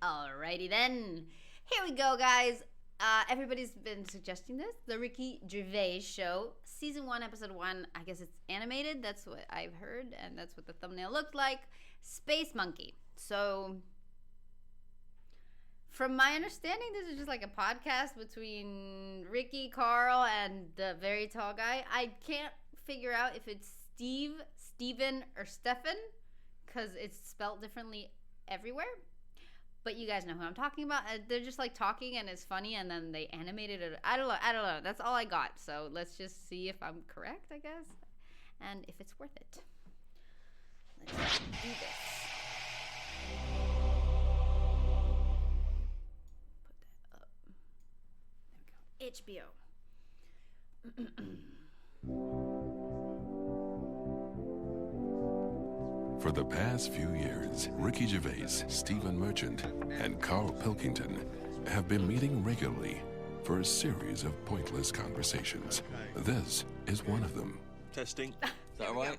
Alrighty then. Here we go, guys. Everybody's been suggesting this. The Ricky Gervais Show. Season 1, Episode 1. I guess it's animated. That's what I've heard. And that's what the thumbnail looked like. Space Monkey. So, from my understanding, this is just like a podcast between Ricky, Carl, and the very tall guy. I can't figure out if it's Steven, or Stefan. Because it's spelled differently everywhere. But you guys know who I'm talking about. They're just like talking and it's funny and then they animated it. I don't know. That's all I got. So let's just see if I'm correct, I guess. And if it's worth it. Let's do this. Put that up. There we go. HBO. For the past few years, Ricky Gervais, Stephen Merchant, and Carl Pilkington have been meeting regularly for a series of pointless conversations. This is one of them. Testing. Is that all right?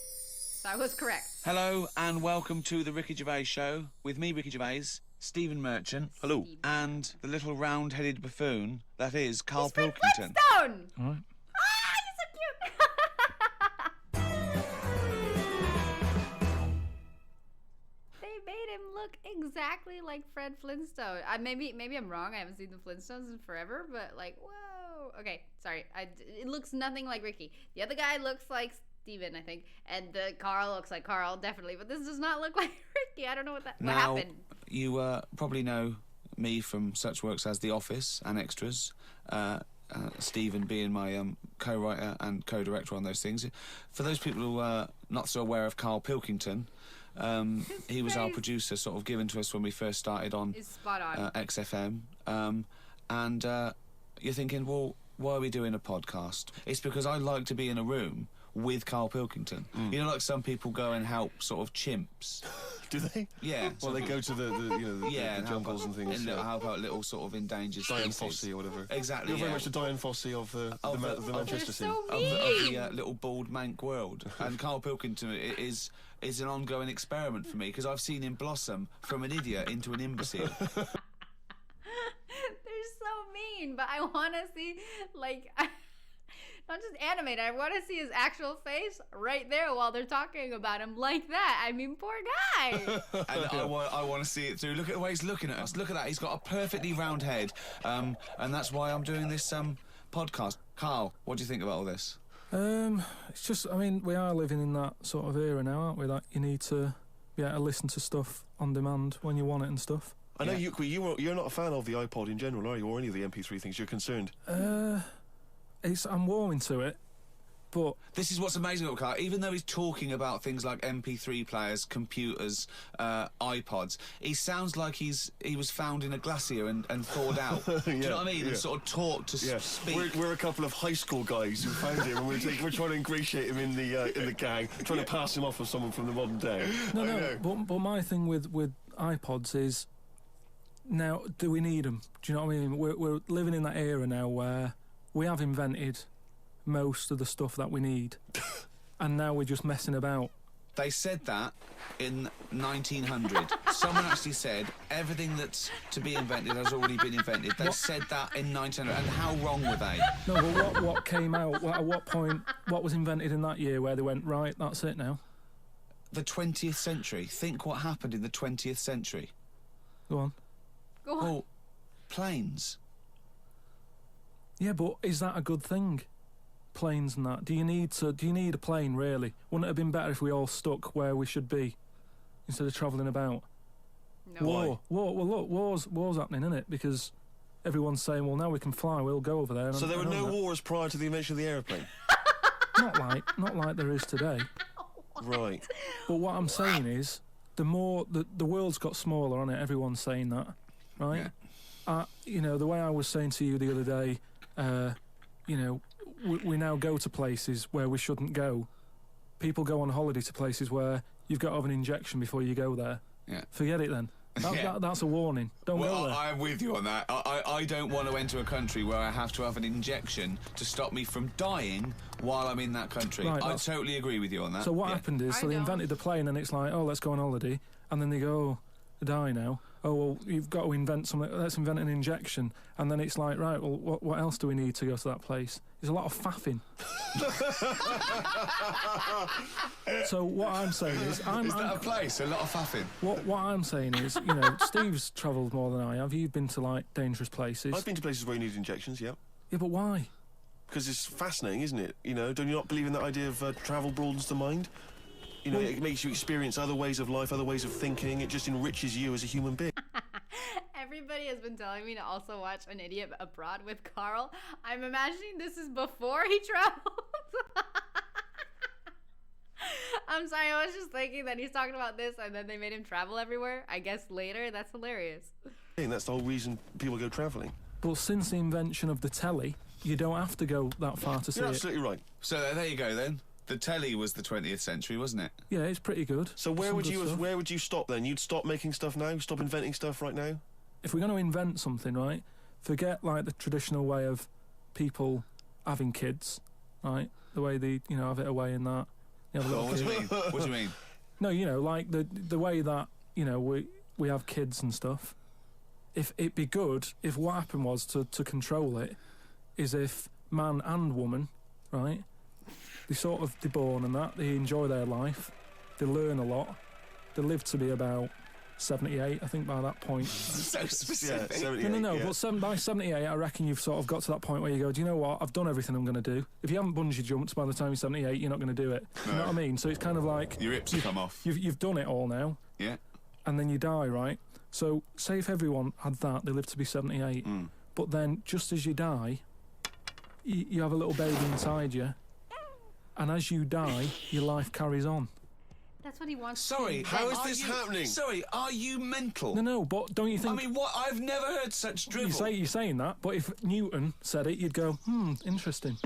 So I was correct. Hello and welcome to the Ricky Gervais Show with me, Ricky Gervais, Stephen Merchant. Hello. And the little round-headed buffoon that is Carl He's Fred Pilkington. Flintstone! All right. He's so cute! They made him look exactly like Fred Flintstone. Maybe I'm wrong. I haven't seen the Flintstones in forever, but like, whoa. Okay, sorry. It looks nothing like Ricky. The other guy looks like Steven, I think, and the Carl looks like Carl, definitely. But this does not look like Ricky. I don't know what happened. You probably know me from such works as The Office and Extras. Stephen being my co-writer and co-director on those things. For those people who are not so aware of Carl Pilkington, he was our producer, sort of given to us when we first started on XFM. And you're thinking, well, why are we doing a podcast? It's because I like to be in a room with Carl Pilkington. You know, like some people go and help sort of chimps. Do they? Yeah. Well, they go to the jungles and things. And help out little sort of endangered Diane species. Fossey or whatever. Exactly. You're very much the Diane Fossey of the Manchester scene. So Of the little bald mank world. And Carl Pilkington is an ongoing experiment for me because I've seen him blossom from an idiot into an imbecile. They're so mean, but I want to see, like, not just animated. I want to see his actual face right there while they're talking about him like that. I mean, poor guy. And I want to see it through. Look at the way he's looking at us. Look at that. He's got a perfectly round head. And that's why I'm doing this podcast. Carl, what do you think about all this? It's just, I mean, we are living in that sort of era now, aren't we? That you need to be able to listen to stuff on demand when you want it and stuff. I know you're not a fan of the iPod in general, are you? Or any of the MP3 things? You're concerned? I'm warming to it, but This is what's amazing about Carl. Even though he's talking about things like MP3 players, computers, iPods, he sounds like he was found in a glacier and thawed out. Do you know what I mean? And sort of taught to speak. We're a couple of high school guys who found him, and we're trying to ingratiate him in the gang, trying to pass him off as someone from the modern day. No. But my thing with iPods is, now, do we need them? Do you know what I mean? We're living in that era now where we have invented most of the stuff that we need, and now we're just messing about. They said that in 1900. Someone actually said everything that's to be invented has already been invented. They said that in 1900. And how wrong were they? No, but what came out? At what point? What was invented in that year where they went, right, that's it now? The 20th century. Think what happened in the 20th century. Go on. Well, planes. Yeah, but is that a good thing? Planes and that. Do you need a plane, really? Wouldn't it have been better if we all stuck where we should be instead of travelling about? No. War. Well, look, war's happening, isn't it? Because everyone's saying, well, now we can fly, we'll go over there. So there were no wars prior to the invention of the aeroplane? Not like there is today. Right. But what I'm saying is, the world's got smaller, hasn't it? Everyone's saying that, right? Yeah. The way I was saying to you the other day, we now go to places where we shouldn't go. People go on holiday to places where you've got to have an injection before you go there. Yeah. Forget it then. That's a warning. Don't go there. I'm with you on that. I don't want to enter a country where I have to have an injection to stop me from dying while I'm in that country. Right, I totally agree with you on that. So what happened is, they invented the plane and it's like, oh, let's go on holiday. And then they go, die now. Oh, well, you've got to invent something. Let's invent an injection. And then it's like, right, well, what else do we need to go to that place? There's a lot of faffing. So what I'm saying is... Is that a place? A lot of faffing? What I'm saying is, Steve's travelled more than I have. You've been to, like, dangerous places. I've been to places where you need injections, yeah. Yeah, but why? Because it's fascinating, isn't it? Do you not believe in that idea of travel broadens the mind? It makes you experience other ways of life, other ways of thinking. It just enriches you as a human being. Everybody has been telling me to also watch An Idiot Abroad with Carl. I'm imagining this is before he traveled. I'm sorry, I was just thinking that he's talking about this and then they made him travel everywhere. I guess later. That's hilarious. That's the whole reason people go travelling. But since the invention of the telly, you don't have to go that far to see You're it. absolutely right. So there you go then. The telly was the 20th century, wasn't it? Yeah, it's pretty good. So where would you stop then? You'd stop making stuff now? Stop inventing stuff right now? If we're going to invent something, right, forget, like, the traditional way of people having kids, right? The way they, have it away and that. You have a little What do kid. you mean? What do you mean? No, like, the way that, we have kids and stuff. If it'd be good if what happened was to control it is if man and woman, right, they're born and that, they enjoy their life, they learn a lot, they live to be about 78, I think, by that point. So specific. Yeah, 78, No, yeah. but by 78, I reckon you've sort of got to that point where you go, do you know what, I've done everything I'm going to do. If you haven't bungee jumped by the time you're 78, you're not going to do it. You know what I mean? So it's kind of like... Your hips come off. You've done it all now. Yeah. And then you die, right? So say if everyone had that, they live to be 78. But then just as you die, you have a little baby inside you. And as you die, your life carries on. That's what he wants Sorry, to how is invent. this happening? Sorry, are you mental? No, but don't you think... I mean, what? I've never heard such drivel. You're saying that, but if Newton said it, you'd go, interesting.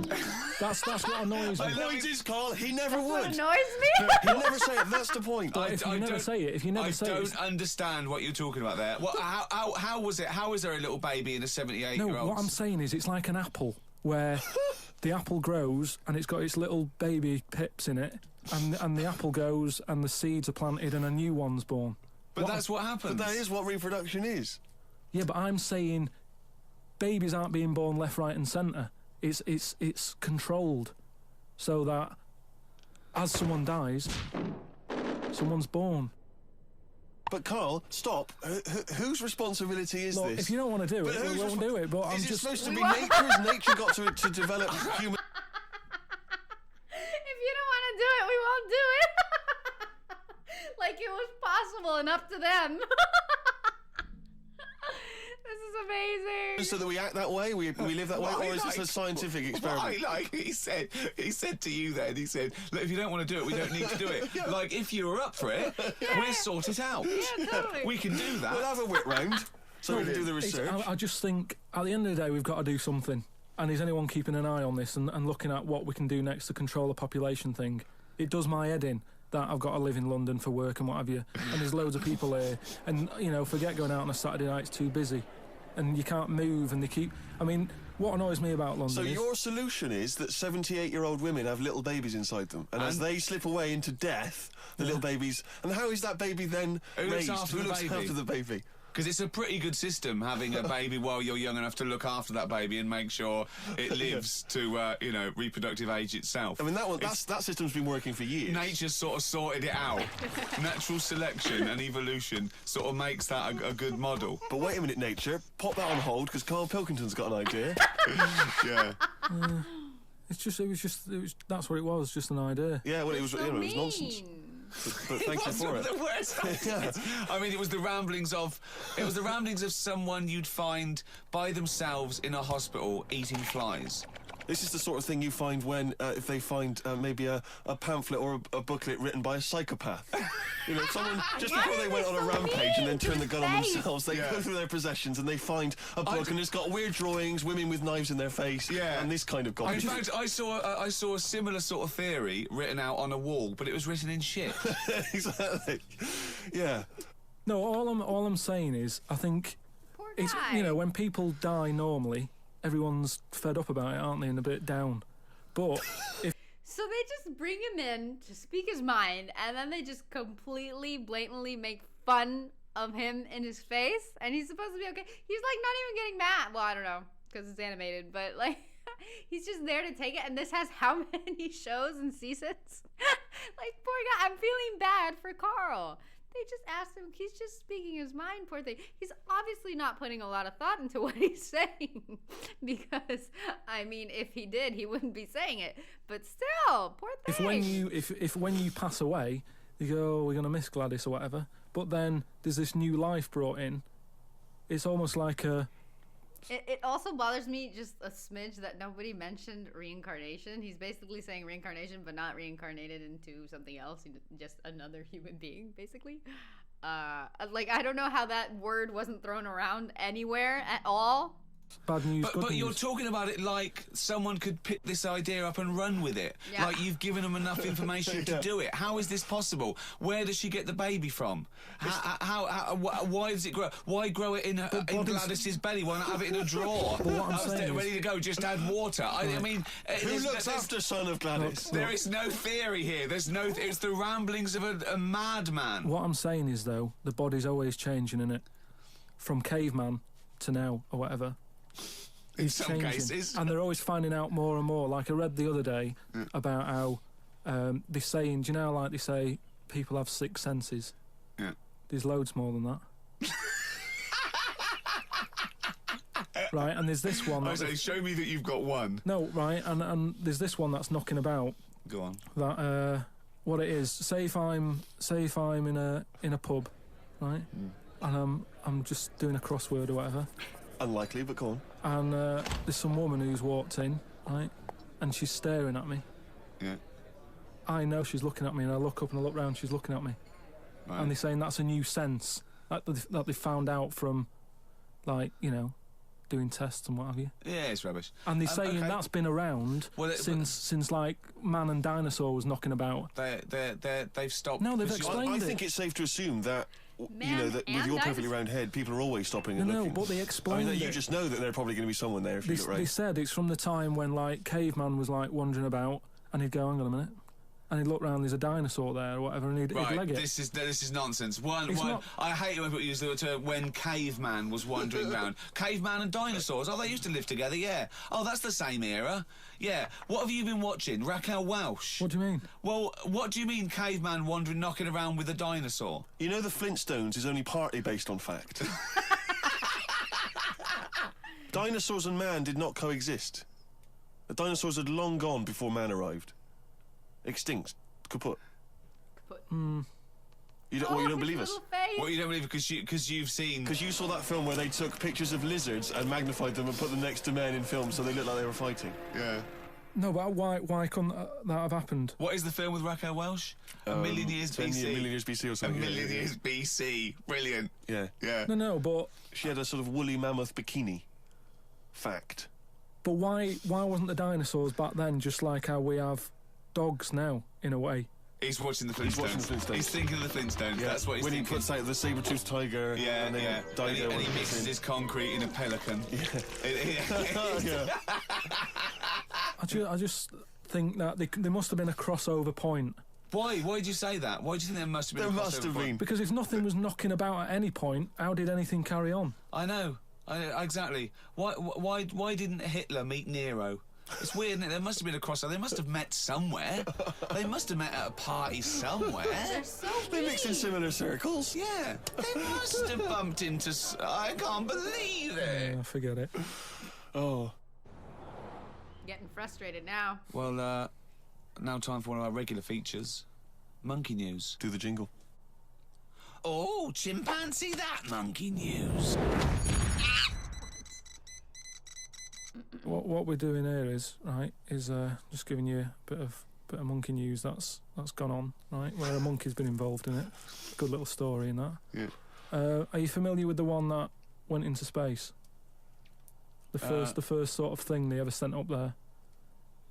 That's what annoys me. The point is, Carl, he never What would. annoys me? He'll never say it. That's the point. But if you never say it, I don't understand what you're talking about there. What? How was it? How is there a little baby in a 78-year-old? No, what I'm saying is it's like an apple, where the apple grows and it's got its little baby pips in it, and the apple goes and the seeds are planted and a new one's born. But that's what happens. But that is what reproduction is. Yeah, but I'm saying babies aren't being born left, right and centre. It's controlled so that as someone dies, someone's born. But Carl, stop. Whose responsibility is Look, this? if you don't want to do it, we won't do it. But I'm is it just... supposed to be nature? Has nature got to develop human... If you don't want to do it, we won't do it. Like it was possible and up to them. This is amazing. So that we act that way, we live that way, or is this a scientific experiment? He said to you then, he said, look, if you don't want to do it, we don't need to do it. Like, if you're up for it, we'll sort it out. Yeah, totally. We can do that. We'll have a whip round so we can do the research. I just think at the end of the day we've got to do something. And is anyone keeping an eye on this and looking at what we can do next to control the population thing? It does my head in that I've got to live in London for work and what have you. And there's loads of people here. And, forget going out on a Saturday night, it's too busy. And you can't move and they keep... I mean, what annoys me about London So is... your solution is that 78-year-old women have little babies inside them, and as they slip away into death, the little babies... And how is that baby then raised? Who looks after the baby? Because it's a pretty good system, having a baby while you're young enough to look after that baby and make sure it lives to, reproductive age itself. I mean, that system's been working for years. Nature's sort of sorted it out. Natural selection and evolution sort of makes that a good model. But wait a minute, nature. Pop that on hold, because Carl Pilkington's got an idea. Yeah. That's what it was, just an idea. Yeah, well, it was nonsense. But thank you for it. The worst ideas. I mean, it was the ramblings of someone you'd find by themselves in a hospital eating flies. This is the sort of thing you find when, if they find maybe a pamphlet or a booklet written by a psychopath. Someone, just before they went on a rampage and then turned the gun on themselves, they go through their possessions and they find a book and it's got weird drawings, women with knives in their face, and this kind of garbage. In fact, I saw a similar sort of theory written out on a wall, but it was written in shit. Exactly. Yeah. No, all I'm saying is, I think... Poor It's, guy. when people die normally, everyone's fed up about it, aren't they, and a bit down. But if... So they just bring him in to speak his mind, and then they just completely, blatantly make fun of him in his face, and he's supposed to be okay. He's like not even getting mad. Well, I don't know because it's animated, but like he's just there to take it. And this has how many shows and seasons? Like, poor guy. I'm feeling bad for Carl. They just asked him. He's just speaking his mind, poor thing. He's obviously not putting a lot of thought into what he's saying. Because, I mean, if he did, he wouldn't be saying it. But still, poor thing. If when you pass away, you go, oh, we're going to miss Gladys or whatever. But then there's this new life brought in. It's almost like a... It also bothers me just a smidge that nobody mentioned reincarnation. He's basically saying reincarnation, but not reincarnated into something else. Just another human being, basically. Like, I don't know how that word wasn't thrown around anywhere at all. Bad news, good but news. you're talking about it like someone could pick this idea up and run with it. Yeah. Like you've given them enough information to do it. How is this possible? Where does she get the baby from? Why does it grow? Why grow it in Gladys's belly? Why not have it in a drawer? But what I'm saying is, ready to go, just add water. I mean... Who looks after son of Gladys? There is no theory here. There's no... It's the ramblings of a madman. what I'm saying is, though, the body's always changing, innit? From caveman to now, or whatever. In some cases. And they're always finding out more and more. Like I read the other day about how they're saying, do you know, like they say people have 6 senses? Yeah. There's loads more than that. Right, and there's this one... I say, show me that you've got one. No, right, and there's this one that's knocking about. Go on. That, what it is, say if I'm in a pub, right, and I'm just doing a crossword or whatever. Unlikely, but go on. And there's some woman who's walked in, right, and she's staring at me. Yeah. I know she's looking at me, and I look up and I look round, she's looking at me. Right. And they're saying that's a new sense that they found out from, like, you know, doing tests and what have you. Yeah, it's rubbish. And they're saying okay. that's been around since like man and dinosaur was knocking about. They've stopped. No, they've explained I it. think it's safe to assume that, you know, that with and your perfectly dinosaur. round head, people are always stopping and No, looking. but they explained I mean, you it. just know that there's probably going to be someone there if you look They right. said it's from the time when, like, caveman was, like, wandering about, and he'd go, hang on a minute, and he'd look round, there's a dinosaur there or whatever, and he'd leg it. This is nonsense. One. Not- I hate it when people use the term when caveman was wandering round. Caveman and dinosaurs. Oh, they used to live together. Yeah. Oh, that's the same era. Yeah. What have you been watching? Raquel Welch. What do you mean? Well, what do you mean caveman wandering, knocking around with a dinosaur? You know, the Flintstones is only partly based on fact. Dinosaurs and man did not coexist. The dinosaurs had long gone before man arrived. Extinct. Kaput. You don't believe us? Well, you don't believe it because you've seen... Because you saw that film where they took pictures of lizards and magnified them and put them next to men in films so they looked like they were fighting. Yeah. No, but why couldn't that have happened? What is the film with Raquel Welch? A Million Years 10 BC. A million years BC or A something. Million Years BC. Brilliant. Yeah. Yeah. No, but She had a sort of woolly mammoth bikini. Fact. why wasn't the dinosaurs back then just like how we have dogs now, in a way? He's watching the Flintstones. He's watching the Flintstones. He's thinking of the Flintstones. Yeah. That's what he's when thinking. He puts out the saber-toothed tiger. Yeah, and then yeah. Dino And he mixes his concrete in a pelican. Yeah. I just think that there must have been a crossover point. Why? Why did you say that? Why do you think there must have been There a must crossover have point? been. Because if nothing was knocking about at any point, how did anything carry on? I know. Exactly. Why didn't Hitler meet Nero? It's weird, isn't it? There must have been a crossover. They must have met somewhere. They must have met at a party somewhere. They're so They mix in similar circles. Yeah. They must have bumped into... I can't believe it. Forget it. Oh. Getting frustrated now. Well, now time for one of our regular features. Monkey News. Do the jingle. Oh, chimpanzee that monkey news. What we're doing here is just giving you a bit of monkey news that's gone on, right? Where a monkey's been involved in it. Good little story in that. Yeah. Are you familiar with the one that went into space? The first sort of thing they ever sent up there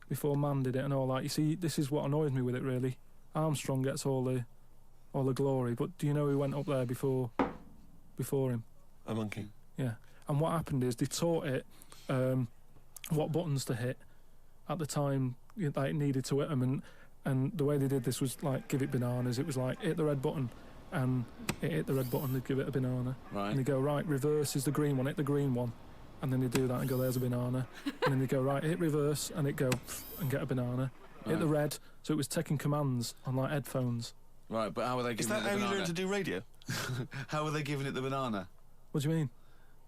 before man did it and all that. You see, this is what annoys me with it really. Armstrong gets all the glory, but do you know who went up there before him? A monkey. Yeah. And what happened is they taught it what buttons to hit at the time that it needed to hit them, and the way they did this was like give it bananas. It was like hit the red button, and it hit the red button, they'd give it a banana. Right. And they go, right, reverse is the green one, hit the green one. And then they do that and go, there's a banana. And then they go, right, hit reverse, and it go, and get a banana. Right. Hit the red, so it was taking commands on, like, headphones. Right, but how were they Is giving it that the how you banana? learn to do radio? How were they giving it the banana? What do you mean?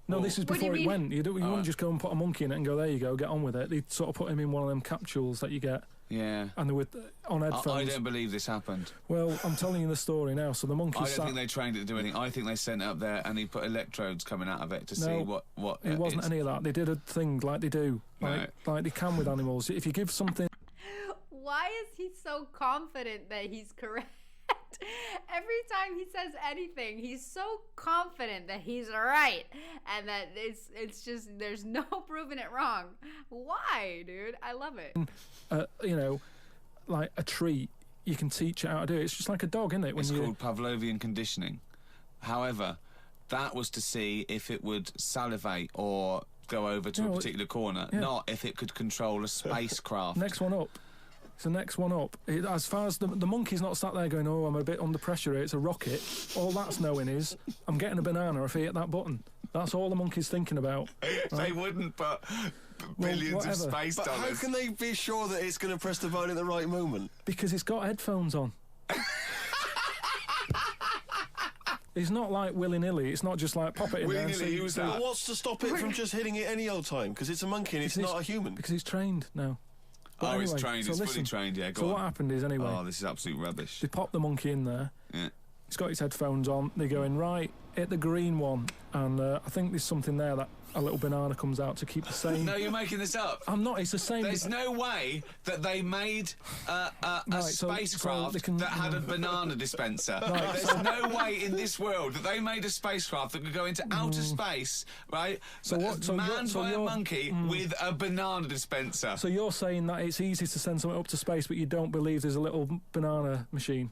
No, Well, this is What do you before it mean? went. You Oh. wouldn't just go and put a monkey in it and go, there you go, get on with it. They'd sort of put him in one of them capsules that you get, Yeah. and they were on headphones. I don't believe this happened. Well, I'm telling you the story now. So the monkey I don't sat... think they trained it to do anything. I think they sent it up there and he put electrodes coming out of it to see what It wasn't any of that. They did a thing like they do, like they can with animals. If you give something... Why is he so confident that he's correct? Every time he says anything, he's so confident that he's right and that it's just there's no proving it wrong. Why, dude? I love it. you know, like a treat, you can teach it how to do it. It's just like a dog, isn't it? It's called Pavlovian conditioning. However, that was to see if it would salivate or go over to a particular corner, not if it could control a spacecraft. Next one up. It's the next one up. As far as the monkey's not sat there going, oh, I'm a bit under pressure here, it's a rocket. All that's knowing is, I'm getting a banana if I hit that button. That's all the monkey's thinking about. They Right? wouldn't put billions of whatever. space But dollars. how can they be sure that it's going to press the button at the right moment? Because it's got headphones on. It's not like willy-nilly. It's not just like pop it in there and Willy-nilly, see. who's But that? what's to stop it from just hitting it any old time? Because it's a monkey and it's not a human. Because he's trained now. But Oh, it's anyway, trained. so It's fully listen. trained. Yeah, go So on. what happened is, anyway, Oh, this is absolute rubbish. they pop the monkey in there. Yeah. He's got his headphones on. They're going, right, hit the green one. And I think there's something there that a little banana comes out to keep the same. No, you're making this up. I'm not. It's the same. There's no way that they made a Right, so spacecraft they can- that had a banana dispenser. Right, There's no way in this world that they made a spacecraft that could go into outer space, right? So what- so manned you're- so by a you're- monkey with a banana dispenser. So you're saying that it's easy to send something up to space, but you don't believe there's a little banana machine?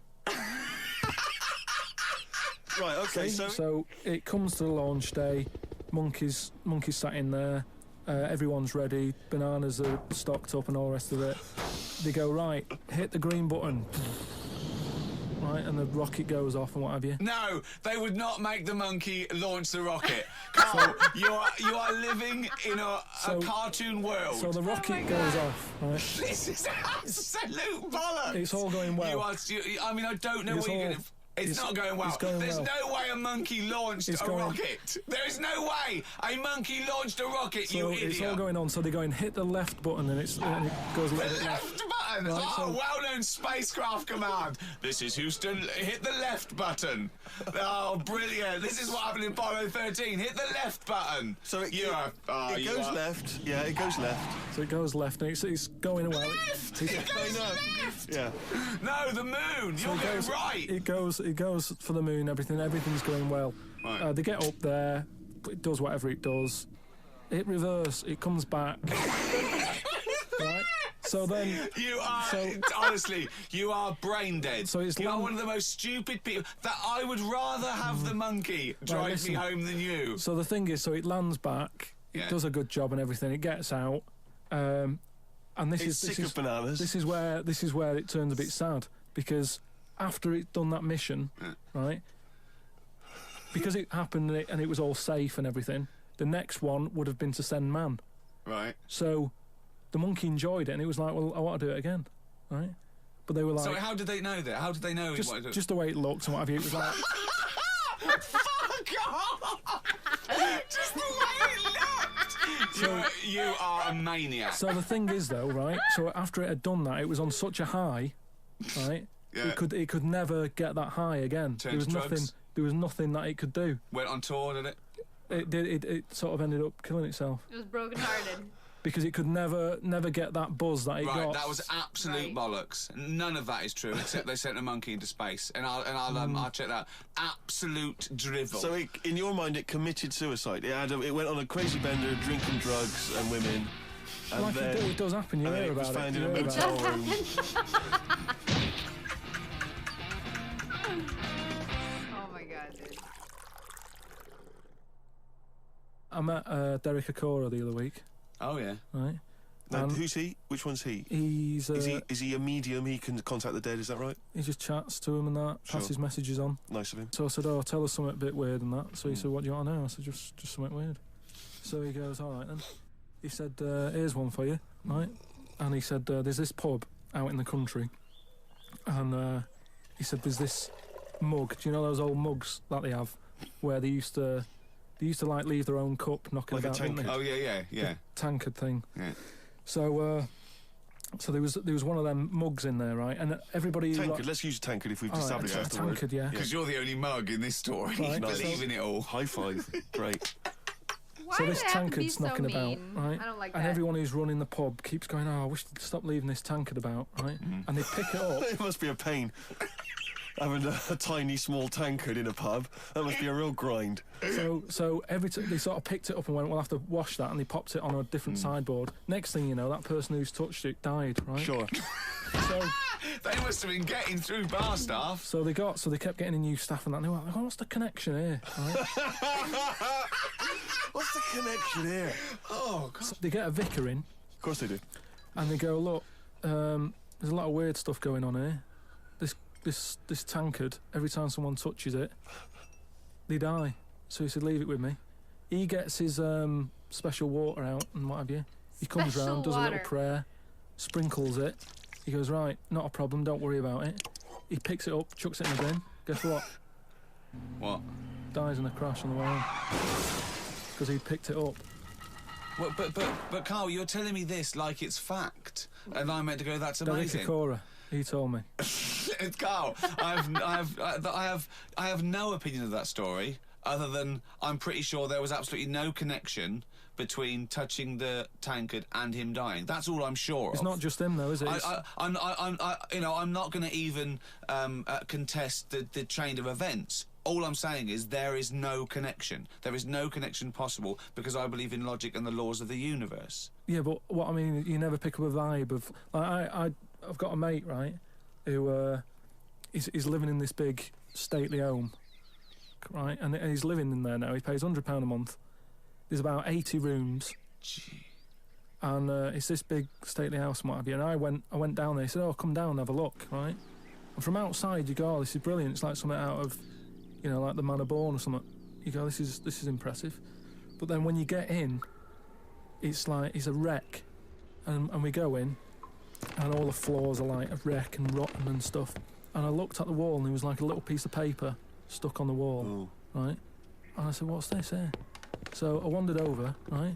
Right, okay, So it comes to the launch day. Monkeys sat in there. Everyone's ready. Bananas are stocked up and all the rest of it. They go, right, hit the green button. Right, and the rocket goes off and what have you. No, they would not make the monkey launch the rocket. Carl, you are living in a cartoon world. So the rocket goes off, right? This is absolute bollocks. It's all going well. I mean, I don't know It's what you're all- going to... It's not going well. it's going There's well. no way a monkey launched It's a going- rocket. There is no way a monkey launched a rocket, So you idiot. it's all going on. So they're going, hit the left button, and it goes a little bit left. Left button! Right, so- Well-known spacecraft command. This is Houston, hit the left button. Oh, brilliant. This is what happened in Apollo 13. Hit the left button. So it you goes left. Yeah, it goes left. So it goes left, and it's going well. Left! It goes left! Yeah. No, the moon. You're going right. It goes for the moon. Everything's going well. Right. They get up there. It does whatever it does. Hit reverse. It comes back. Right. So then. Honestly, you are brain dead. So it's you are long- one of the most stupid people. That I would rather have the monkey drive me listen. home than you. So the thing is, so it lands back. It Yeah. does a good job and everything. It gets out. And this It's is sick of bananas. This is where it turns a bit sad, because after it done that mission, right? Because it happened and it was all safe and everything. The next one would have been to send man. Right. So the monkey enjoyed it, and it was like, well, I want to do it again, right? But they were like, So how did they know that? How did they know he wanted to... just the way it looked and what have you. It was like, Fuck off! Just the way it looked! You are a maniac. so the thing is though, right? So after it had done that, it was on such a high, right? Yeah. It could never get that high again. Turned to drugs. There was nothing that it could do. Went on tour, did it? It sort of ended up killing itself It was brokenhearted. because it could never get that buzz that it Right, got. that was absolute Right. bollocks. None of that is true, except they sent a monkey into space, and I'll check that. Absolute drivel. So in your mind, it committed suicide. It went on a crazy bender, drinking drugs and women. And like then, it does happen. You and then hear it was about found it. in a You hear about motel it. room. Oh my god, dude. I met Derek Acora the other week, Oh yeah. right? Now, who's he? Which one's he? He's Is he a medium? He can contact the dead, is that right? he just chats to him and that, passes messages on. Nice of him. So I said, "Oh, tell us something a bit weird and that." So he said, "What do you want to know?" I said, "Just something weird." So he goes, "All right then." He said, "Here's one for you, right?" And he said, "There's this pub out in the country, and he said there's this mug. Do you know those old mugs that they have, where they used to like leave their own cup knocking Like a about, didn't they? Oh yeah. The tankard thing. Yeah. So there was one of them mugs in there, right? And everybody Tankard. Let's use a tankard if we've established a that's the word. tankard, yeah. Because you're the only mug in this story. Right. Nice. Believe in it all. High five. Great. Why So do this they have to be tankard's so knocking about, mean? right? I don't like And that. everyone who's running the pub keeps going, "Oh, I wish they'd stop leaving this tankard about," right? And they pick it up. It must be a pain. Having a tiny, small tankard in a pub, that must be a real grind. So every they sort of picked it up and went, "We'll have to wash that," and they popped it on a different sideboard. Next thing you know, that person who's touched it died, right? Sure. So They must have been getting through bar staff. so they kept getting in new staff and that. And they were like, "Oh, what's the connection here?" Right? What's the connection here? Oh, God. So they get a vicar in Of course they do. and they go, "Look, there's a lot of weird stuff going on here. This tankard, every time someone touches it, they die." So he said, "Leave it with me." He gets his special water out and what have you. He comes Special round, does a little water. prayer, sprinkles it. He goes, "Right, not a problem, don't worry about it." He picks it up, chucks it in the bin. Guess what? What? Dies in a crash on the way home. Because he picked it up. Well, but Carl, you're telling me this like it's fact, and I'm meant to go, "That's Derek amazing." Akora, he told me. Carl, I have no opinion of that story other than I'm pretty sure there was absolutely no connection between touching the tankard and him dying. That's all I'm sure It's of. not just him though, is it? I'm not going to even contest the chain of events. All I'm saying is there is no connection. There is no connection possible because I believe in logic and the laws of the universe. Yeah, but what I mean, you never pick up a vibe of. I've got a mate, right, who he's living in this big stately home, right, and he's living in there now. He pays £100 a month. There's about 80 rooms, and it's this big stately house, and what have you. And I went down there. He said, "Oh, come down and have a look," right. And from outside, you go, "Oh, this is brilliant. It's like something out of, like the Man of Born or something." You go, "This is impressive," but then when you get in, it's like it's a wreck, and we go in, and all the floors are like a wreck and rotten and stuff. And I looked at the wall, and there was like a little piece of paper stuck on the wall, right? And I said, "What's this here?" So I wandered over, right?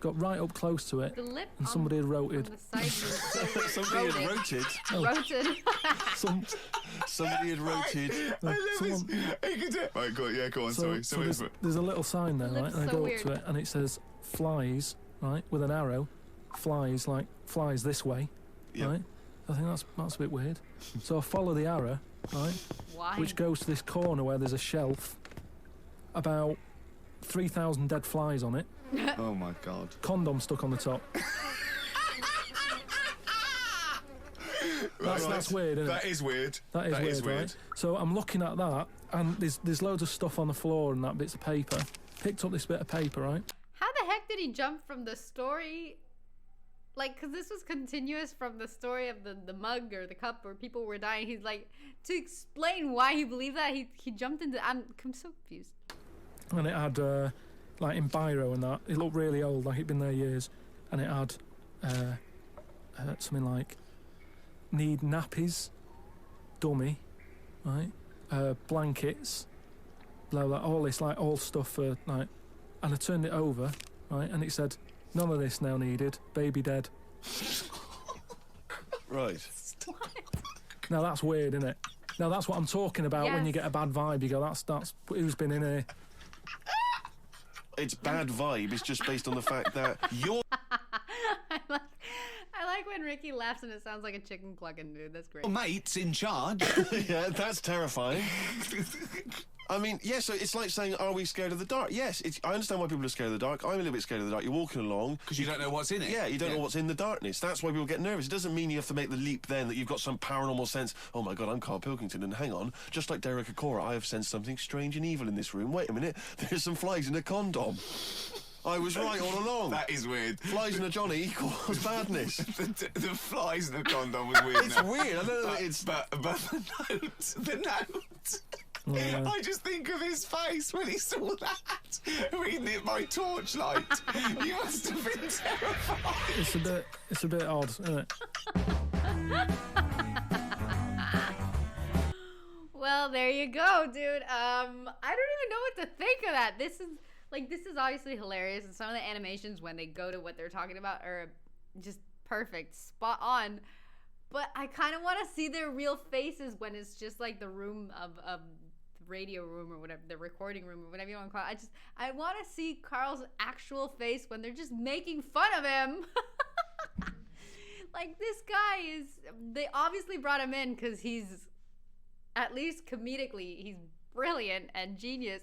Got right up close to it, The lip and somebody had wrote on the side was so weird. Somebody had roted. Roted. Somebody had roted. Right, go on, So there's a little sign there, right? Lip's And I so go weird. up to it, and it says "flies," right, with an arrow. Flies this way, Yep. right? I think that's a bit weird. So I follow the arrow, right, Why? which goes to this corner where there's a shelf, about 3,000 dead flies on it, Oh my God. condom stuck on the top. That's weird, isn't That it? is weird. That is weird, right? So I'm looking at that, and there's loads of stuff on the floor and that bits of paper. Picked up this bit of paper, right? How the heck did he jump from the story? Like, because this was continuous from the story of the mug or the cup where people were dying. He's like, to explain why he believed that, he jumped into. I'm so confused. And it had, like in biro and that, it looked really old, like it'd been there years. And it had something like, "Need nappies, dummy," right? Blankets, blah, blah, all this, like, all stuff for, like. And I turned it over, right, and it said, "None of this now needed, baby dead." Right. Now that's weird, isn't it? Now that's what I'm talking about when you Yes. get a bad vibe. You go, that's who's been in here. It's bad vibe. It's just based on the fact that you're I like when Ricky laughs and it sounds like a chicken clucking, dude. That's great. Your mate's in charge. yeah, that's terrifying. I mean, yeah, so it's like saying, are we scared of the dark? Yes, I understand why people are scared of the dark. I'm a little bit scared of the dark. You're walking along. Because you don't know what's in it. Yeah, you don't know what's in the darkness. That's why people get nervous. It doesn't mean you have to make the leap then that you've got some paranormal sense. Oh my God, I'm Carl Pilkington, and hang on, just like Derek Akora, I have sensed something strange and evil in this room. Wait a minute, there's some flies in a condom. I was right all along. That is weird. Flies in a Johnny equals badness. The flies in the condom was weird. It's weird. I don't know. But the note. Yeah. I just think of his face when he saw that, reading it by torchlight. You must have been terrified. It's a bit odd, isn't it? Well, there you go, dude. I don't even know what to think of that. This is obviously hilarious, and some of the animations when they go to what they're talking about are just perfect, spot on. But I kind of want to see their real faces when it's just like the room of the radio room or whatever, the recording room or whatever you want to call it. I want to see Carl's actual face when they're just making fun of him. Like, this guy they obviously brought him in because he's, at least comedically, he's brilliant and genius.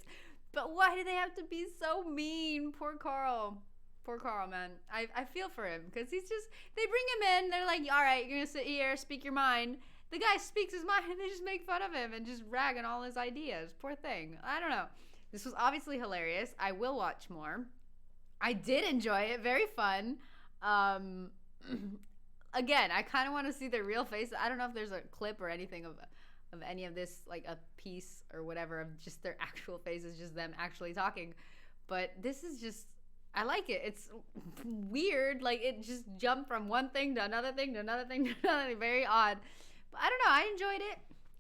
But why do they have to be so mean? Poor Carl. Poor Carl, man. I feel for him because he's just, they bring him in, they're like, all right, you're going to sit here, speak your mind. The guy speaks his mind and they just make fun of him and just rag on all his ideas. Poor thing. I don't know. This was obviously hilarious. I will watch more. I did enjoy it. Very fun. Again, I kind of want to see their real face. I don't know if there's a clip or anything of any of this, like a piece or whatever of just their actual faces, just them actually talking. But this is just, I like it. It's weird. Like, it just jumped from one thing to another thing to another thing to another thing. Very odd. But I don't know. I enjoyed it.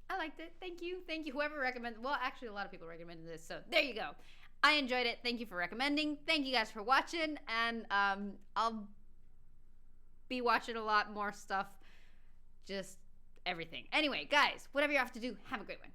I liked it. Thank you. Thank you. Whoever recommended. Well, actually, a lot of people recommended this. So there you go. I enjoyed it. Thank you for recommending. Thank you guys for watching. And I'll be watching a lot more stuff. Just everything. Anyway, guys, whatever you have to do, have a great one.